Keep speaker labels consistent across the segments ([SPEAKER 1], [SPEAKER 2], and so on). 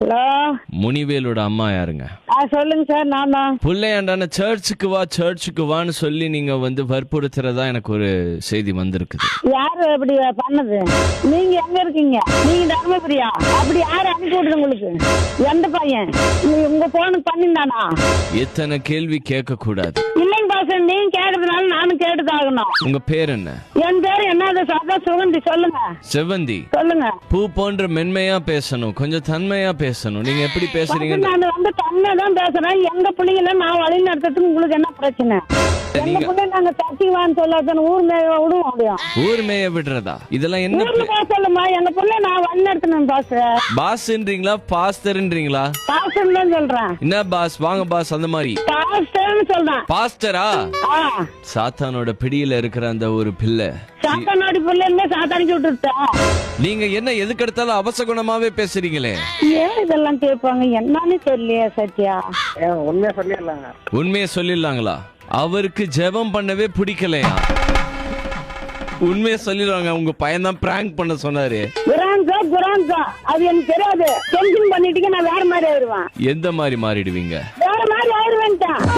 [SPEAKER 1] Hello,
[SPEAKER 2] முனிவேலோட அம்மா யாருங்க?
[SPEAKER 1] சொல்லுங்க சார், நான் தான்.
[SPEAKER 2] பிள்ளையாண்டான சர்ச்சுக்கு வான்னு சொல்லி நீங்க வற்புறுத்துறதா எனக்கு ஒரு செய்தி வந்திருக்குது.
[SPEAKER 1] யாரு அப்படி பண்ணது? நீங்க எங்க இருக்கீங்க? நீங்க தர்மபுரியா? அப்படி யாரு அனுப்பி விடுறது உங்களுக்கு? எந்த பையன் உங்க போனுக்கு பண்ணிருந்தானா?
[SPEAKER 2] எத்தனை கேள்வி கேட்க கூடாது.
[SPEAKER 1] இல்லைங்க பாசன், நீங்க கேட்டதுனால நானும் கேட்டுதாகணும்.
[SPEAKER 2] உங்க பேர் என்ன?
[SPEAKER 1] என் பேரு என்ன? சதா சுகந்தி. சொல்லுங்க.
[SPEAKER 2] செவந்தி.
[SPEAKER 1] சொல்லுங்க.
[SPEAKER 2] பூ போன்ற மென்மையா பேசணும், கொஞ்சம் தன்மையா பேசணும். நீங்க எப்படி பேசுறீங்க?
[SPEAKER 1] நான் தன்மைதான் பேசுறேன். எங்க பிள்ளைங்கள நான் வழி நடத்துறதுக்கு உங்களுக்கு என்ன பிரச்சனை? எங்க பிள்ளை நாங்க தட்டிவான்னு சொல்லாத ஊர் மேய விடுவோம். அப்படியும்
[SPEAKER 2] ஊர் மேய விடுறதா? இதெல்லாம் என்ன?
[SPEAKER 1] ஊர்ல போக சொல்லுமா, எங்க பிள்ளை நான் வழி நடத்தணும்.
[SPEAKER 2] பாஸ்ன்றீங்களா பாஸ்டர்ன்றீங்களா?
[SPEAKER 1] பாஸ்டர் தான் சொல்றேன்.
[SPEAKER 2] என்ன பாஸ்? வாங்க பாஸ், அந்த மாதிரி
[SPEAKER 1] பாஸ்டர்னு சொல்றேன்.
[SPEAKER 2] பாஸ்டரா? சாத்தானோட பிடியில இருக்கிற அந்த ஒரு பிள்ளை.
[SPEAKER 1] சாத்தானோட பிள்ளை சாத்தானிக்கு விட்டுருத்தா?
[SPEAKER 2] நீங்க என்ன எதுக்கு எடுத்தாலும் அவசகுணமாவே பேசுறீங்களே?
[SPEAKER 1] ஏன் இதெல்லாம் கேட்பாங்க என்னன்னு தெரியலையா சத்யா?
[SPEAKER 3] உண்மையா சொல்லிடலாங்க.
[SPEAKER 2] உண்மையை சொல்லிடலாங்களா? அவருக்கு ஜெபம் பண்ணவே பிடிக்கலையா? உண்மையை சொல்லிடுவாங்க. உங்க பையன் தான் பிராங்க் பண்ண சொன்னாரு.
[SPEAKER 1] குரான்கா அது எனக்கு தெரியாது. டென்ஷன் பண்ணிட்டீங்க, நான் வேற மாதிரி ஆயிடுவேன்.
[SPEAKER 2] எந்த மாதிரி மாறிடுவீங்க?
[SPEAKER 1] வேற மாதிரி ஆயிடுவேன்.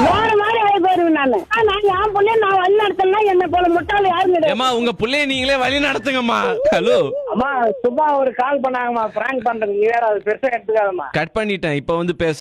[SPEAKER 1] வேற மாதிரி ஆகி போயிருவேன் நானு. நான் என் பிள்ளைய நான் வழி நடத்தனா என்ன போல முட்டாள் யாரும் கிடையாது.
[SPEAKER 2] ஏமா, உங்க பிள்ளைய நீங்களே வழி நடத்துங்கம்மா. ஹலோ
[SPEAKER 3] அம்மா, சும்மா ஒரு கால் பண்ணாங்கம்மா பிராங்க் பண்றது. நீ வேற அது பெருசா எடுத்துக்காதம்மா.
[SPEAKER 2] கட் பண்ணிட்டேன். இப்ப பேச